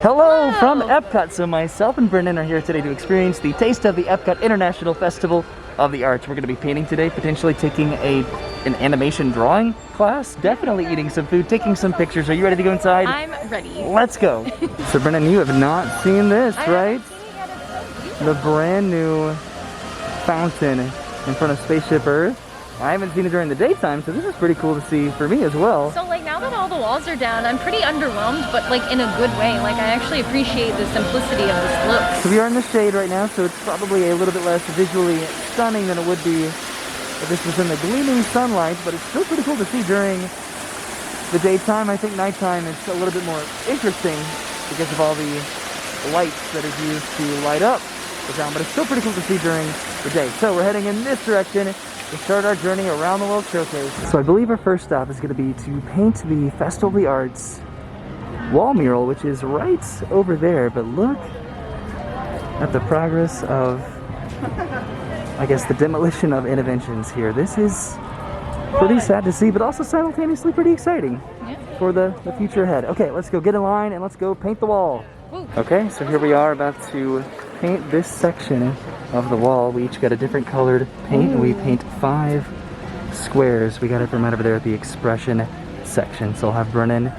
Hello from Epcot. So myself and Brennan are here today to experience the taste of the Epcot International Festival of the Arts. We're going to be painting today, potentially taking an animation drawing class, definitely eating some food, taking some pictures. Are you ready to go inside? I'm ready. Let's go. So Brennan, you have not seen this, right? The brand new fountain in front of Spaceship Earth. I haven't seen it during the daytime, so this is pretty cool to see for me as well. So like now that all the walls are down, I'm pretty underwhelmed, but like in a good way. Like I actually appreciate the simplicity of this look. So we are in the shade right now, so it's probably a little bit less visually stunning than it would be if this was in the gleaming sunlight, but it's still pretty cool to see during the daytime. I think nighttime is a little bit more interesting because of all the lights that are used to light up the town, but it's still pretty cool to see during the day. So we're heading in this direction to start our journey around the World Showcase. So I believe our first stop is going to be to paint the Festival of the Arts wall mural, which is right over there. But look at the progress of, I guess, the demolition of interventions here. This is pretty sad to see, but also simultaneously pretty exciting for the future ahead. Okay, let's go get in line and let's go paint the wall. Okay, so here we are about to paint this section of the wall. We each got a different colored paint, and we paint 5 squares. We got it from right over there at the expression section. So I'll have Brennan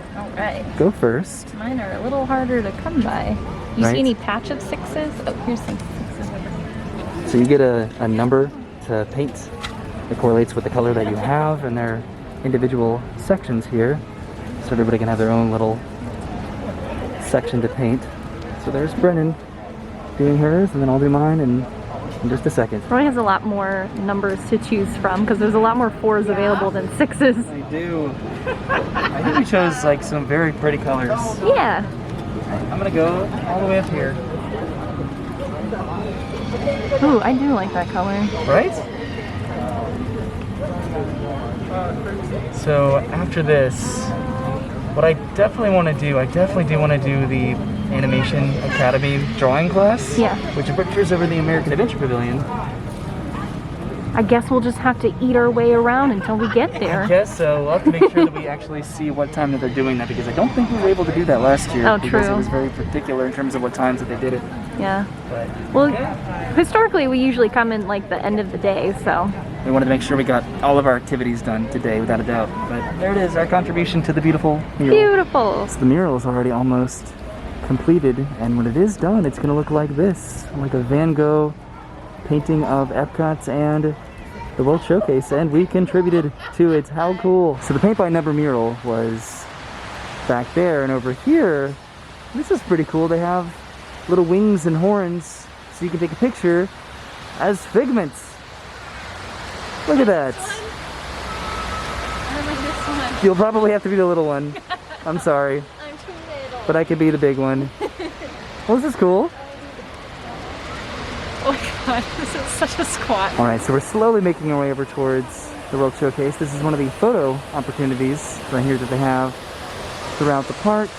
go first. Mine are a little harder to come by. You see any patch of 6s? Oh, here's some 6s. So you get a number to paint that correlates with the color that you have, and their individual sections here, so everybody can have their own little section to paint. So there's Brennan doing hers, and then I'll do mine in just a second. Roy has a lot more numbers to choose from because there's a lot more 4s available than 6s. I do. I think we chose like some very pretty colors. Yeah. I'm gonna go all the way up here. Ooh, I do like that color. Right? So after this, what I definitely want to do, I definitely do want to do the Animation Academy drawing class. Yeah. Which are pictures over the American Adventure Pavilion. I guess we'll just have to eat our way around until we get there. I guess so. We'll have to make sure that we actually see what time that they're doing that, because I don't think we were able to do that last year. Oh, because true. it was very particular in terms of what times that they did it. Yeah. But, well, historically we usually come in like the end of the day, so. We wanted to make sure we got all of our activities done today, without a doubt. But there it is, our contribution to the beautiful mural. Beautiful. So the mural is already almost completed, and when it is done, it's going to look like this, like a Van Gogh painting of Epcot and the World Showcase, and we contributed to it. How cool. So the paint by number mural was back there, and over here, this is pretty cool. They have little wings and horns, so you can take a picture as figments. Look at that. I like this one. You'll probably have to be the little one. I'm sorry. I'm too little. But I could be the big one. Well, this is cool. Oh my god, this is such a squat. Alright, so we're slowly making our way over towards the World Showcase. This is one of the photo opportunities right here that they have throughout the park.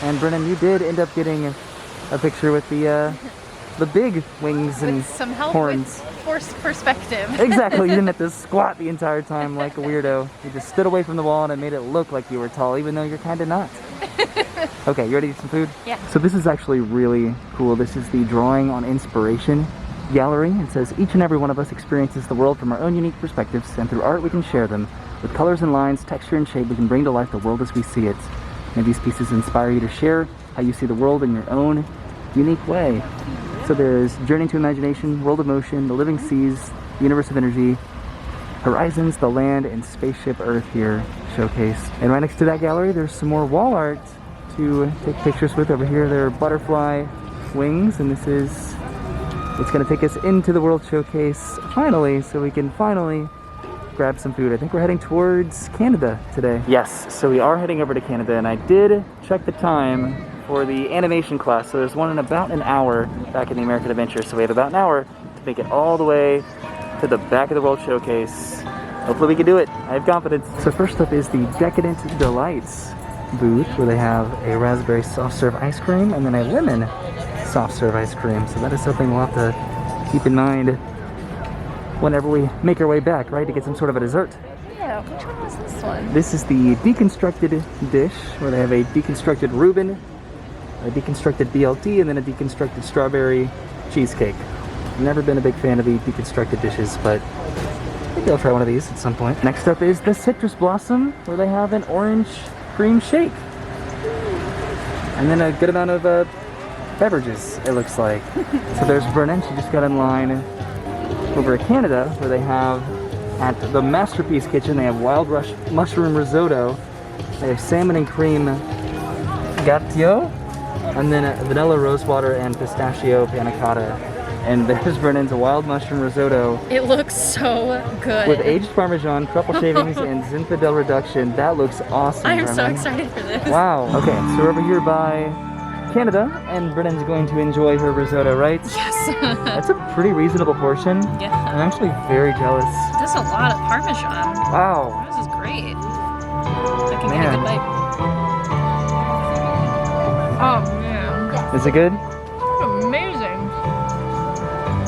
And Brennan, you did end up getting a picture with the big wings and with some help horns. With forced perspective. Exactly, you didn't have to squat the entire time like a weirdo. You just stood away from the wall and it made it look like you were tall, even though you're kind of not. Okay, you ready to eat some food? Yeah. So this is actually really cool. This is the Drawing on Inspiration gallery. It says, each and every one of us experiences the world from our own unique perspectives, and through art we can share them. With colors and lines, texture and shape, we can bring to life the world as we see it. May these pieces inspire you to share how you see the world in your own unique way. So there's Journey to Imagination, World of Motion, The Living Seas, Universe of Energy, Horizons, The Land, and Spaceship Earth here showcased. And right next to that gallery, there's some more wall art to take pictures with. Over here, there are butterfly wings, and this is, it's going to take us into the World Showcase finally, so we can finally grab some food. I think we're heading towards Canada today. Yes, so we are heading over to Canada, and I did check the time for the animation class. So there's one in about an hour back in the American Adventure, so we have about an hour to make it all the way to the back of the World Showcase. Hopefully we can do it. I have confidence. So first up is the Decadent Delights booth, where they have a raspberry soft serve ice cream and then a lemon soft serve ice cream. So that is something we'll have to keep in mind whenever we make our way back, right, to get some sort of a dessert. Yeah, which one was this one? This is the deconstructed dish, where they have a deconstructed Reuben a deconstructed BLT, and then a deconstructed strawberry cheesecake. Never been a big fan of the deconstructed dishes, but maybe I'll try one of these at some point. Next up is the Citrus Blossom, where they have an orange cream shake. And then a good amount of beverages, it looks like. So there's Brennan, she just got in line over at Canada, where they have, at the Masterpiece Kitchen, they have wild rush mushroom risotto, they have salmon and cream gatio, and then a vanilla rosewater and pistachio panna cotta. And there's Brennan's wild mushroom risotto. It looks so good. With aged Parmesan, truffle shavings, and Zinfandel reduction. That looks awesome, I am so Brennan. excited for this. Wow. Okay, so we're over here by Canada, and Brennan's going to enjoy her risotto, right? Yes. That's a pretty reasonable portion. Yeah. I'm actually very jealous. That's a lot of Parmesan. Wow. This is great. I can get a good bite. Oh man. Is it good? That's amazing.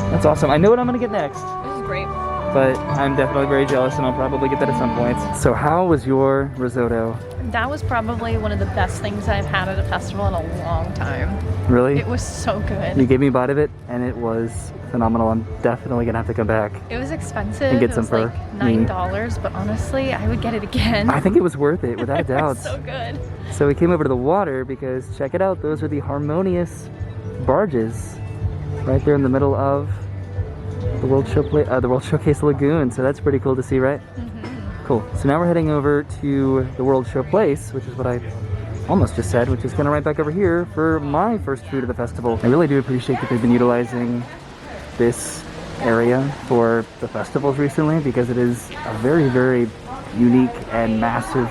That's awesome. I know what I'm gonna get next, This is great. but I'm definitely very jealous, and I'll probably get that at some point. So how was your risotto? That was probably one of the best things I've had at a festival in a long time. Really? It was so good. You gave me a bite of it, and it was phenomenal. I'm definitely gonna have to come back. It was expensive. And get it some was for like me. $9, but honestly, I would get it again. I think it was worth it, without a It doubt. was so good. So we came over to the water because, check it out, those are the Harmonious barges right there in the middle of the World Showcase Lagoon. So that's pretty cool to see, right? Mm-hmm. Cool. So now we're heading over to the World Show Place, which is what I almost just said, which is kind of right back over here for my first food of the festival. I really do appreciate that they've been utilizing this area for the festivals recently, because it is a very, very unique and massive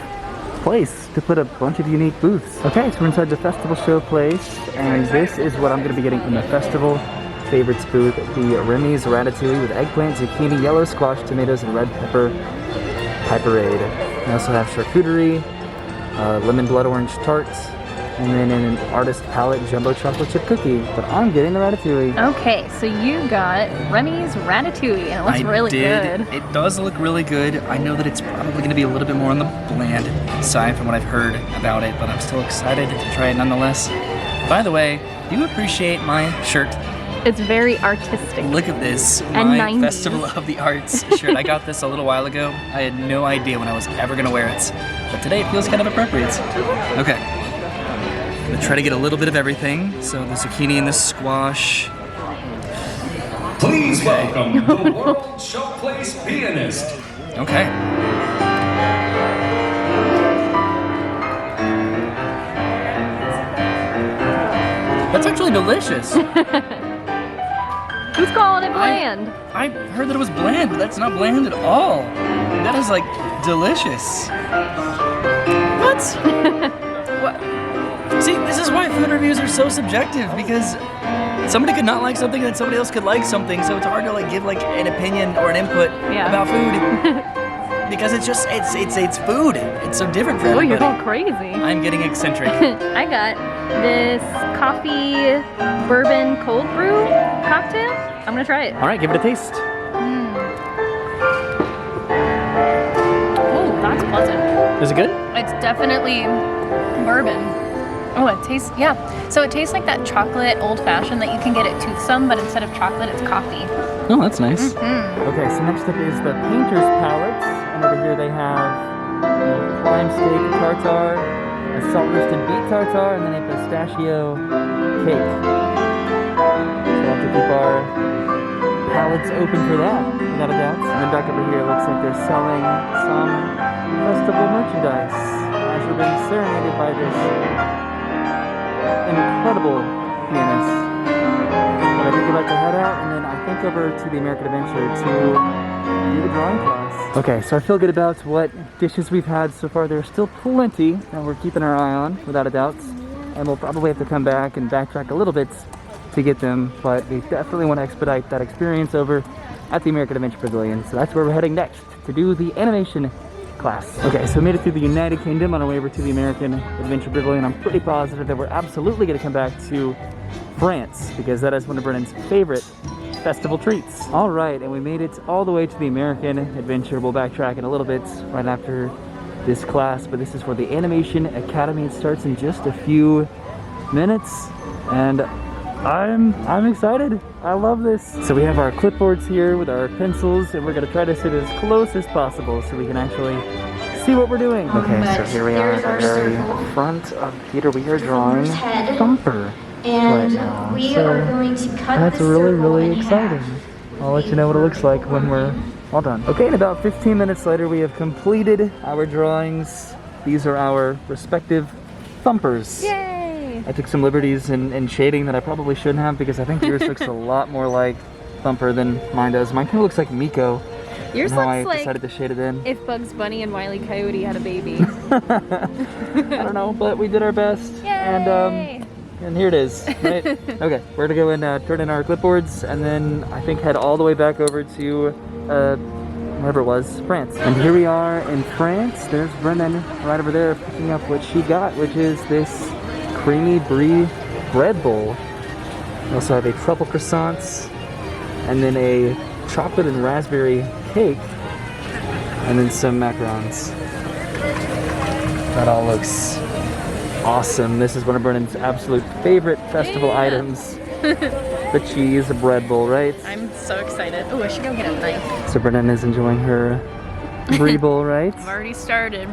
place to put a bunch of unique booths. Okay, so we're inside the festival show place, and this is what I'm going to be getting from the festival favorites booth, the Remy's ratatouille with eggplant, zucchini, yellow squash, tomatoes, and red pepper piperade. We also have charcuterie, lemon blood orange tarts, and then an artist palette jumbo chocolate chip cookie. But I'm getting the ratatouille. Okay, so you got Remy's ratatouille, and it looks really good. It does look really good. I know that it's probably going to be a little bit more on the bland side from what I've heard about it, but I'm still excited to try it nonetheless. By the way, do you appreciate my shirt? It's very artistic. Look at this, And my 90s. Festival of the Arts shirt. I got this a little while ago. I had no idea when I was ever going to wear it, but today it feels kind of appropriate. Okay, I'm going to try to get a little bit of everything. So the zucchini and the squash. Please welcome the World Showplace pianist. Okay. That's actually delicious. Who's calling it bland? I heard that it was bland, but that's not bland at all. That is like delicious. What? What? See, this is why food reviews are so subjective, because somebody could not like something and somebody else could like something, so it's hard to like give like an opinion or an input about food. Because it's just it's food. It's so different for Oh, everybody. you're going crazy. I'm getting eccentric. I got this coffee bourbon cold brew cocktail. I'm gonna try it. All right, give it a taste. Oh, that's pleasant. Is it good? It's definitely bourbon. Oh, it tastes, yeah. So it tastes like that chocolate old fashioned that you can get at Toothsome, but instead of chocolate, it's coffee. Oh, that's nice. Okay, so next up is the Painter's Palette, and over here they have prime steak tartare, a salt roasted beet tartare, and then a pistachio cake. So we'll have to keep our palettes open for that, without a doubt. And then back over here, it looks like they're selling some festival merchandise, as we're being serenaded by this incredible pianist. But I think we're about to head out, and then I think over to the American Adventure to do the drawing class. Okay, so I feel good about what dishes we've had so far. There's still plenty that we're keeping our eye on, without a doubt. And we'll probably have to come back and backtrack a little bit to get them, but we definitely want to expedite that experience over at the American Adventure Pavilion. So that's where we're heading next, to do the animation class. Okay, so we made it through the United Kingdom on our way over to the American Adventure Pavilion. I'm pretty positive that we're absolutely going to come back to France, because that is one of Brennan's favorite festival treats. All right, and we made it all the way to the American Adventure. We'll backtrack in a little bit right after this class, but this is for the Animation Academy. It starts in just a few minutes, and I'm excited. I love this. So we have our clipboards here with our pencils, and we're gonna try to sit as close as possible so we can actually see what we're doing. Okay, so here we are at the very front of the theater. We are drawing Thumper right now. We are going to cut That's the really, circle really in exciting. half. I'll let you know what it looks like when we're all done. Okay, and about 15 minutes later, we have completed our drawings. These are our respective Thumpers. Yay! I took some liberties in shading that I probably shouldn't have because I think yours looks a lot more like Thumper than mine does. Mine kind of looks like Miko. Yours and how looks I like decided to shade it in. if Bugs Bunny and Wile E. Coyote had a baby. I don't know, but we did our best. Yay! And here it is, right? Okay, we're gonna go and turn in our clipboards and then I think head all the way back over to wherever it was, France. And here we are in France. There's Brennan right over there picking up what she got, which is this creamy Brie Bowl. We also have a truffle croissants and then a chocolate and raspberry cake and then some macarons. That all looks awesome. This is one of Brennan's absolute favorite festival items. The cheese bread bowl, right? I'm so excited. Oh, I should go get a knife. So Brennan is enjoying her Brie Bowl, right? I've already started.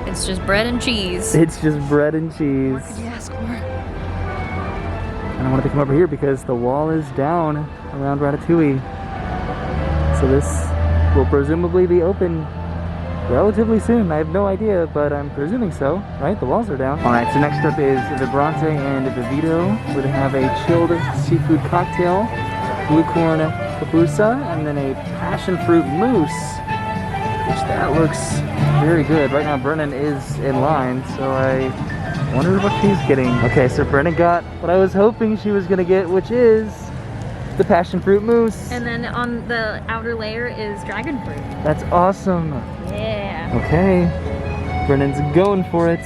It's just bread and cheese. It's just bread and cheese. What could you ask for? And I wanted to come over here because the wall is down around Ratatouille. So this will presumably be open relatively soon. I have no idea, but I'm presuming so, right? The walls are down. All right, so next up is the Bronte and Vito, where they have a chilled seafood cocktail, blue corn capusa, and then a passion fruit mousse, which that looks very good. Right now, Brennan is in line, so I wonder what she's getting. Okay, so Brennan got what I was hoping she was gonna get, which is the passion fruit mousse. And then on the outer layer is dragon fruit. That's awesome. Yeah. Okay, Brennan's going for it.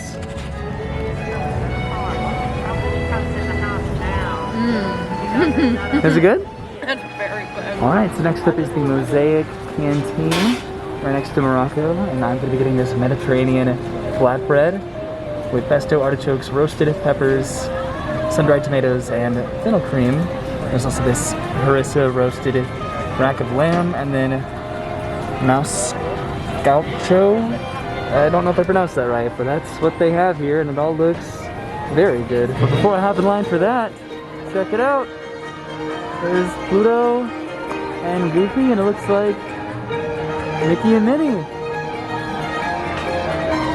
Is it good? That's very good. All right, so next up is the Mosaic Canteen, right next to Morocco, and I'm going to be getting this Mediterranean flatbread with pesto, artichokes, roasted peppers, sun-dried tomatoes, and fennel cream. There's also this harissa roasted rack of lamb, and then mouse gaucho. I don't know if I pronounced that right, but that's what they have here, and it all looks very good. But before I hop in line for that, check it out. There's Pluto and Goofy, and it looks like Mickey and Minnie.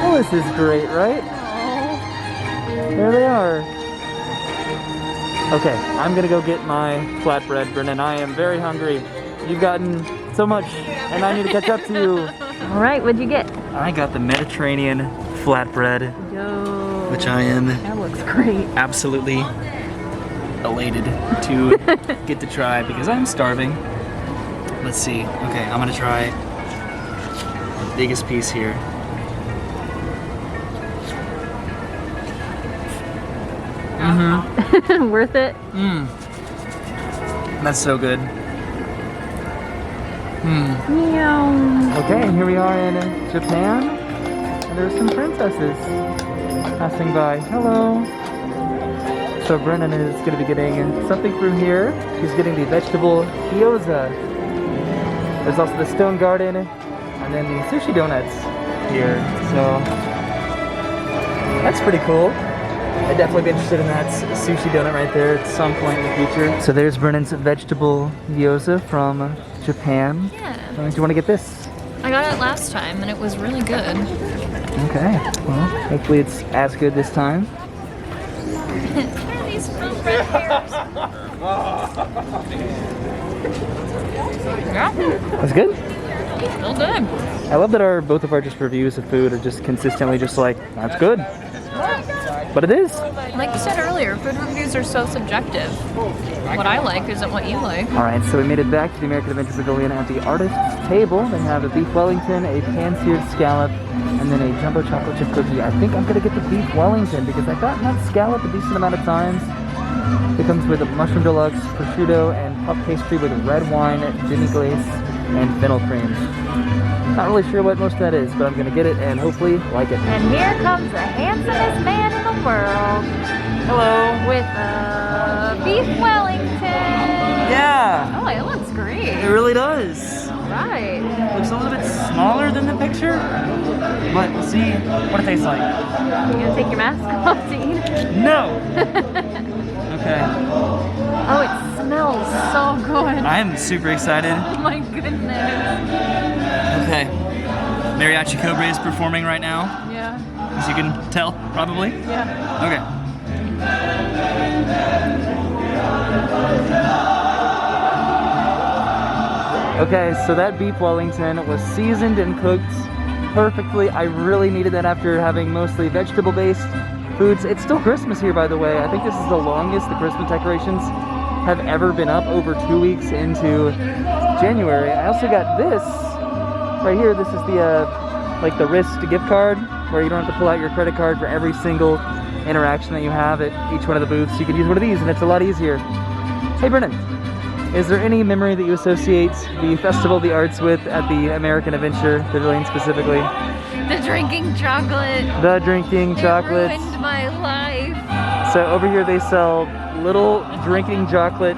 Oh, this is great, right? There they are. Okay, I'm gonna go get my flatbread, Brennan. I am very hungry. You've gotten so much, and I need to catch up to you. All right, what'd you get? I got the Mediterranean flatbread, Yo. which I am That looks great. absolutely elated to get to try because I'm starving. Let's see. Okay, I'm gonna try the biggest piece here. Worth it? Mmm. That's so good. Meow. Okay, and here we are in Japan, and there's some princesses passing by. Hello. So Brennan is going to be getting something from here. She's getting the vegetable Gyoza. There's also the stone garden, and then the sushi donuts here. So that's pretty cool. I'd definitely be interested in that sushi donut right there at some point in the future. So there's Brennan's vegetable gyoza from Japan. Yeah. Do you want to get this? I got it last time and it was really good. Okay. Well, hopefully it's as good this time. These little red hairs. Yeah, That's good. still good. I love that both of our just reviews of food are just consistently just like, that's good. But it is. Like you said earlier, food reviews are so subjective. What I like isn't what you like. All right, so we made it back to the American Adventure Pavilion at the artist's table. They have a beef Wellington, a pan-seared scallop, and then a jumbo chocolate chip cookie. I think I'm gonna get the beef Wellington because I've gotten that scallop a decent amount of times. It comes with a mushroom deluxe, prosciutto, and puff pastry with red wine, demi glace, and fennel cream. Not really sure what most of that is, but I'm gonna get it and hopefully like it. And here comes the handsomest man in the world. Hello. with beef Wellington. Yeah. Oh, it looks great. It really does. Right. Looks a little bit smaller than the picture, but we'll see what it tastes like. You gonna take your mask off to eat it? No. Okay. Oh, it smells so good. I am super excited. Oh my goodness. Okay. Mariachi Cobra is performing right now, Yeah. as you can tell, probably. Yeah. Okay. Okay, so that beef Wellington was seasoned and cooked perfectly. I really needed that after having mostly vegetable-based foods. It's still Christmas here, by the way. I think this is the longest the Christmas decorations have ever been up, over 2 weeks into January. I also got this right here. This is the like the wrist gift card, where you don't have to pull out your credit card for every single interaction that you have at each one of the booths. You can use one of these and it's a lot easier. Hey Brennan, is there any memory that you associate the Festival of the Arts with at the American Adventure Pavilion specifically? The drinking chocolate. The drinking chocolate. It ruined my life. So over here they sell little drinking chocolate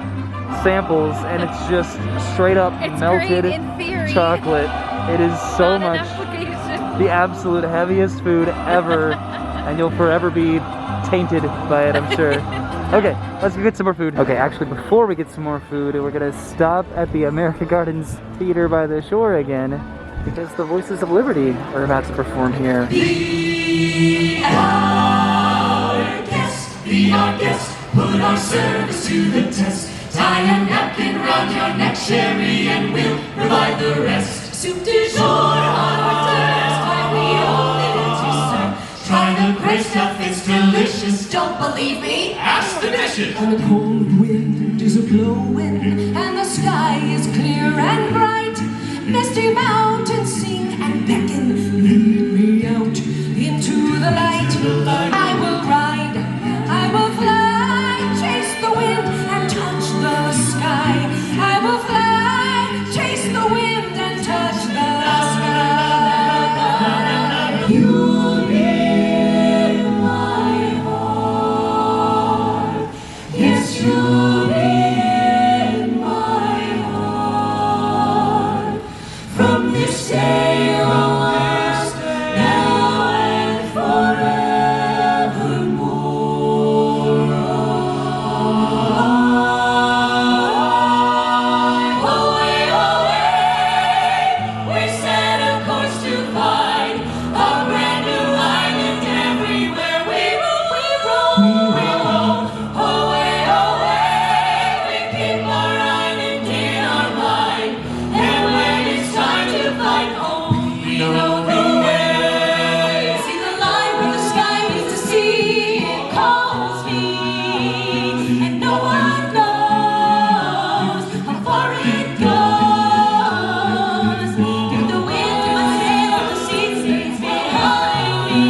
samples, and it's just straight up It's melted great in theory. chocolate. It is so Not an much application. the absolute heaviest food ever, and you'll forever be tainted by it, I'm sure. Okay, let's go get some more food. Okay, actually before we get some more food, we're gonna stop at the America Gardens Theater by the shore again, because the Voices of Liberty are about to perform here. Be our guest, put our service to the test. Tie a napkin round your neck, sherry, and we'll provide the rest. Soup du jour, hors d'oeuvres, why we only want to serve. Try the great stuff, it's delicious. Don't believe me? Ask the dishes. And the cold wind is a-blowing, and the sky is clear and bright. Misty mountains sing and beckon, lead me out into the light. I will ride, I will fly, chase the wind and touch the sky. I will fly, chase the wind and touch the sky. You'll be in my heart. Yes, you'll be in my heart. From this day onwards, now and forevermore. Away, away, we set a course to find a brand new island. Everywhere we roam, we roam. Away, away, we keep our island in our mind. And when it's time to fight home, we know the way. See the line where the sky meets the sea, it calls me, and no one knows how far it goes. Give the wind to my sail, the sea stays behind me.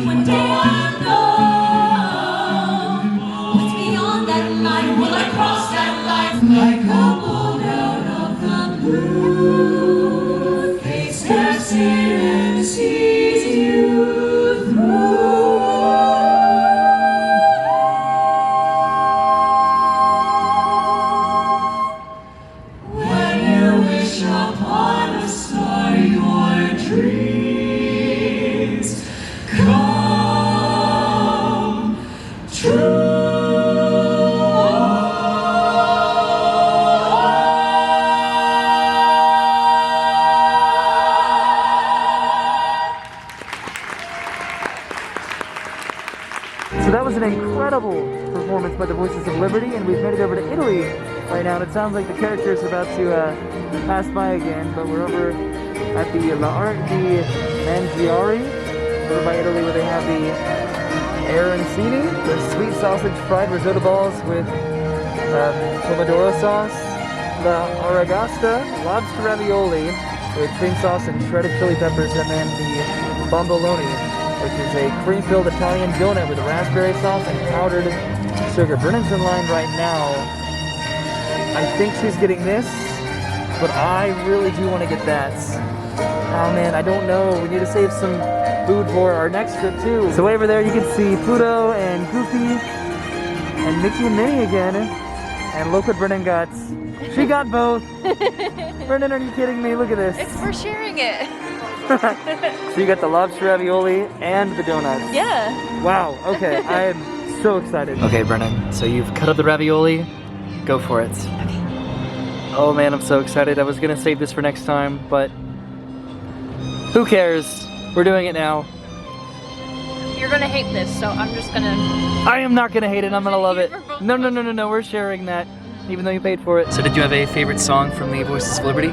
One day I'll know what's beyond that line. Will I cross that line like a bolt out of the blue? Fate steps in and sees you through. When you wish upon a star, your dreams come true. So that was an incredible performance by the Voices of Liberty, and we've made it over to Italy right now. And it sounds like the characters are about to pass by again, but we're over at the L'Art di Mangiare, over by Italy, where they have the arancini, the sweet sausage fried risotto balls with pomodoro sauce, the aragasta lobster ravioli with cream sauce and shredded chili peppers, and then the bomboloni, which is a cream-filled Italian donut with raspberry sauce and powdered sugar. Brennan's in line right now. I think she's getting this, but I really do want to get that. Oh man, I don't know. We need to save some food for our next trip too. So way over there you can see Pluto and Goofy and Mickey and Minnie again. And look what Brennan got. She got both. Brennan, are you kidding me? Look at this. It's for sharing it. So you got the lobster ravioli and the donuts. Yeah. Wow, okay, I am so excited. Okay, Brennan, so you've cut up the ravioli. Go for it. Okay. Oh man, I'm so excited. I was gonna save this for next time, but who cares? We're doing it now. You're gonna hate this, so I'm just gonna... I am not gonna hate it, I'm gonna love it. No, we're sharing that, even though you paid for it. So did you have a favorite song from the Voices of Liberty?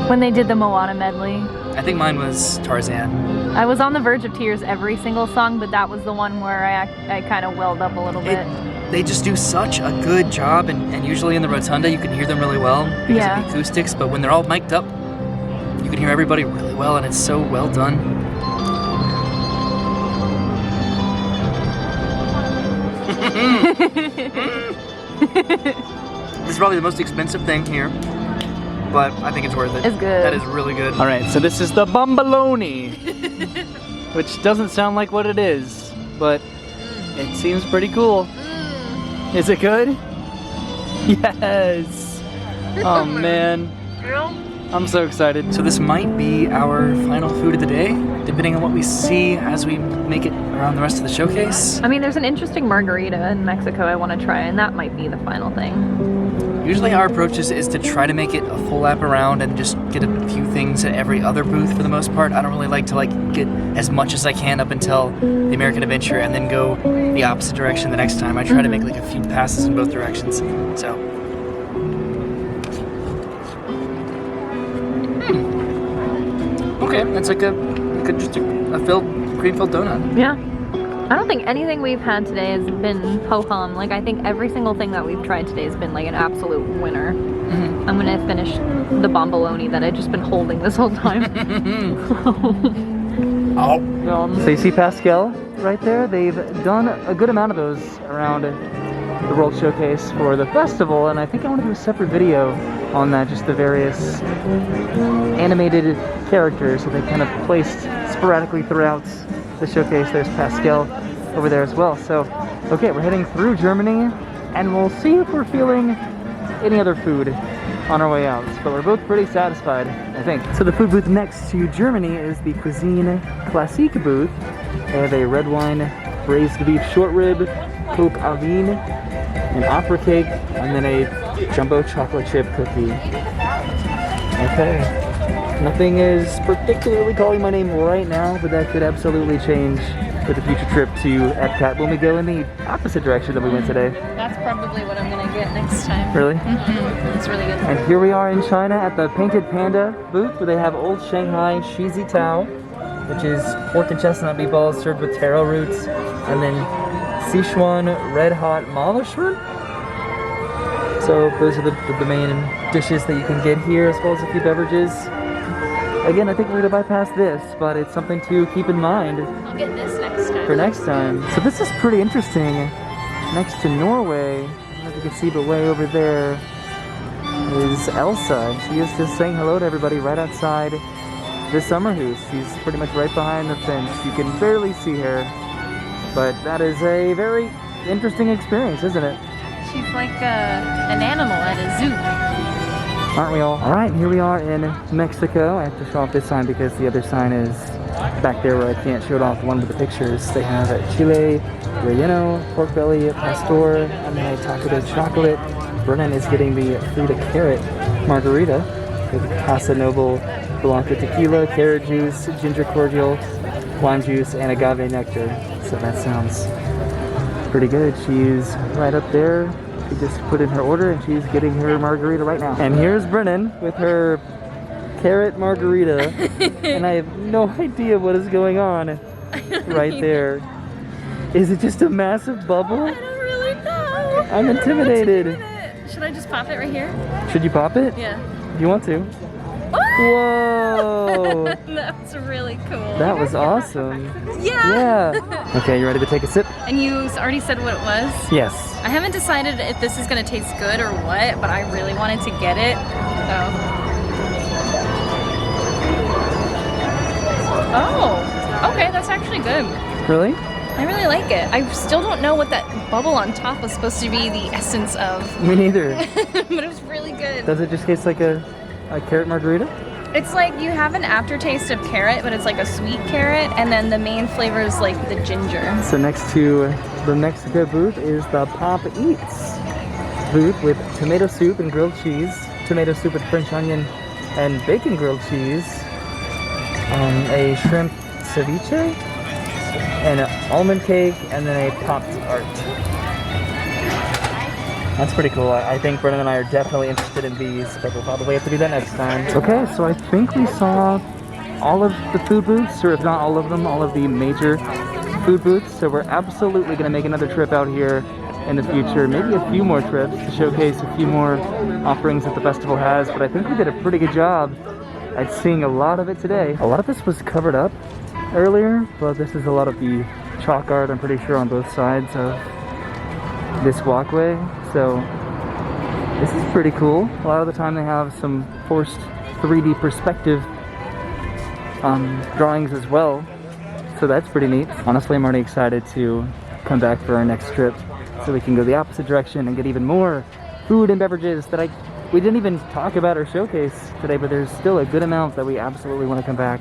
When they did the Moana medley. I think mine was Tarzan. I was on the verge of tears every single song, but that was the one where I kind of welled up a little bit. They just do such a good job, and usually in the rotunda you can hear them really well because of the acoustics, but when they're all mic'd up, you can hear everybody really well, and it's so well done. This is probably the most expensive thing here, but I think it's worth it. It's good. That is really good. All right, so this is the bomboloni, which doesn't sound like what it is, but it seems pretty cool. Is it good? Yes. Oh man. I'm so excited. So this might be our final food of the day, depending on what we see as we make it around the rest of the showcase. I mean, there's an interesting margarita in Mexico I want to try, and that might be the final thing. Usually our approach is to try to make it a full lap around and just get a few things at every other booth for the most part. I don't really like to get as much as I can up until the American Adventure and then go the opposite direction the next time. I try to make like a few passes in both directions. So. Okay, that's like just a cream-filled donut. Yeah. I don't think anything we've had today has been ho-hum. Like, I think every single thing that we've tried today has been like an absolute winner. I'm gonna finish the bomboloni that I've just been holding this whole time. So you see Pascal right there? They've done a good amount of those around the World Showcase for the festival, and I think I want to do a separate video on that, just the various animated characters that they kind of placed sporadically throughout the showcase. There's Pascal over there as well. So, okay, we're heading through Germany, and we'll see if we're feeling any other food on our way out. But we're both pretty satisfied, I think. So the food booth next to Germany is the Cuisine Classique booth. They have a red wine, braised beef short rib, coq au vin, an opera cake, and then a jumbo chocolate chip cookie. Okay. Nothing is particularly calling my name right now, but that could absolutely change with a future trip to Epcot when we go in the opposite direction that we went today. That's probably what I'm gonna get next time. Really? It's really good. And here we are in China at the Painted Panda booth, where they have Old Shanghai Shizi Tao, which is pork and chestnut meatballs served with taro roots, and then Sichuan Red Hot Mala shrimp. So those are the main dishes that you can get here, as well as a few beverages. Again, I think we're gonna bypass this, but it's something to keep in mind. I'll get this next time. For next time. So this is pretty interesting. Next to Norway, I don't know if you can see, but way over there is Elsa. She is just saying hello to everybody right outside the summer house. She's pretty much right behind the fence. You can barely see her, but that is a very interesting experience, isn't it? She's like an animal at a zoo. Aren't we all? All right, here we are in Mexico. I have to show off this sign because the other sign is back there where I can't show it off, the one with the pictures. They have chile relleno, pork belly, pastor, and then a taco de chocolate. Brennan is getting the Frida carrot margarita with Casa Noble Blanca tequila, carrot juice, ginger cordial, lime juice, and agave nectar. So that sounds pretty good. She's right up there. She just put in her order and she's getting her margarita right now. And here's Brennan with her carrot margarita. And I have no idea what is going on right there. Is it just a massive bubble? I don't really know. I'm intimidated. Should I just pop it right here? Should you pop it? Yeah. If you want to. Whoa! That was really cool. That was awesome. Yeah! Yeah. Okay, you ready to take a sip? And you already said what it was? Yes. I haven't decided if this is going to taste good or what, but I really wanted to get it. So. Oh! Okay, that's actually good. Really? I really like it. I still don't know what that bubble on top was supposed to be the essence of. Me neither. But it was really good. Does it just taste like a carrot margarita? It's like you have an aftertaste of carrot, but it's like a sweet carrot, and then the main flavor is like the ginger. So next to the Mexico booth is the Pomp Eats booth with tomato soup and grilled cheese, tomato soup with French onion and bacon grilled cheese, a shrimp ceviche, and an almond cake, and then a Pop Tart. That's pretty cool. I think Brennan and I are definitely interested in these, but we'll probably have to do that next time. Okay, so I think we saw all of the food booths, or if not all of them, all of the major food booths. So we're absolutely going to make another trip out here in the future, maybe a few more trips to showcase a few more offerings that the festival has, but I think we did a pretty good job at seeing a lot of it today. A lot of this was covered up earlier, but this is a lot of the chalk art, I'm pretty sure, on both sides of this walkway. So this is pretty cool. A lot of the time they have some forced 3D perspective drawings as well, so that's pretty neat. Honestly, I'm already excited to come back for our next trip so we can go the opposite direction and get even more food and beverages that we didn't even talk about or showcase today, but there's still a good amount that we absolutely want to come back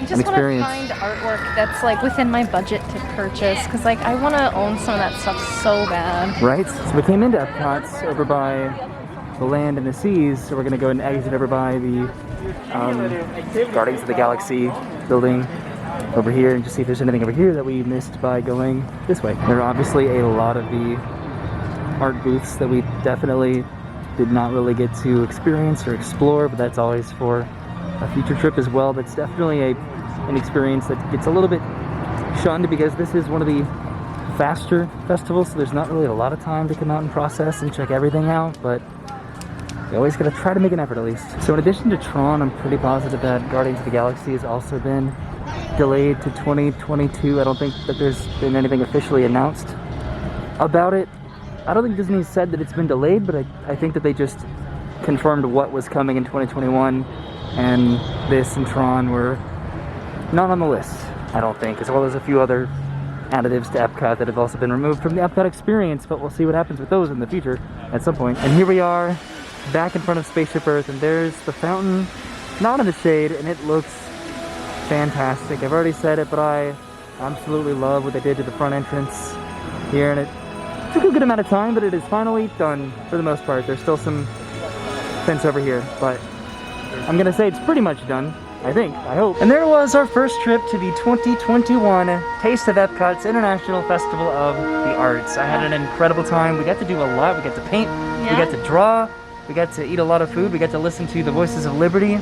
I just want to find artwork that's like within my budget to purchase, because like I want to own some of that stuff so bad. Right? So we came into Epcot over by the land and the seas, so we're going to go and exit over by the Guardians of the Galaxy building over here and just see if there's anything over here that we missed by going this way. There are obviously a lot of the art booths that we definitely did not really get to experience or explore, but that's always for a future trip as well. That's definitely an experience that gets a little bit shunned because this is one of the faster festivals, so there's not really a lot of time to come out and process and check everything out, but you always gotta try to make an effort at least. So in addition to Tron, I'm pretty positive that Guardians of the Galaxy has also been delayed to 2022. I don't think that there's been anything officially announced about it. I don't think Disney said that it's been delayed, but I think that they just confirmed what was coming in 2021, and this and Tron were not on the list, I don't think, as well as a few other additives to Epcot that have also been removed from the Epcot experience, but we'll see what happens with those in the future at some point. And here we are, back in front of Spaceship Earth, and there's the fountain, not in the shade, and it looks fantastic. I've already said it, but I absolutely love what they did to the front entrance here, and it took a good amount of time, but it is finally done for the most part. There's still some fence over here, but I'm gonna say it's pretty much done, I think, I hope. And there was our first trip to the 2021 Taste of Epcot's International Festival of the Arts. I had an incredible time. We got to do a lot. We got to paint, we got to draw, we got to eat a lot of food, we got to listen to the Voices of Liberty.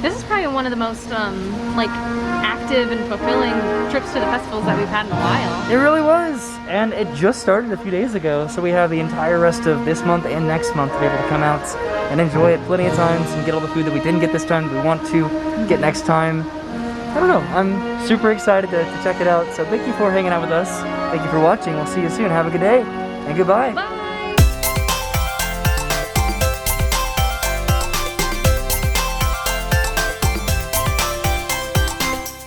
This is probably one of the most like active and fulfilling trips to the festivals that we've had in a while. It really was, and it just started a few days ago, so we have the entire rest of this month and next month to be able to come out and enjoy it plenty of times and get all the food that we didn't get this time that we want to get next time. I don't know, I'm super excited to check it out, so thank you for hanging out with us. Thank you for watching. We'll see you soon. Have a good day, and goodbye. Bye.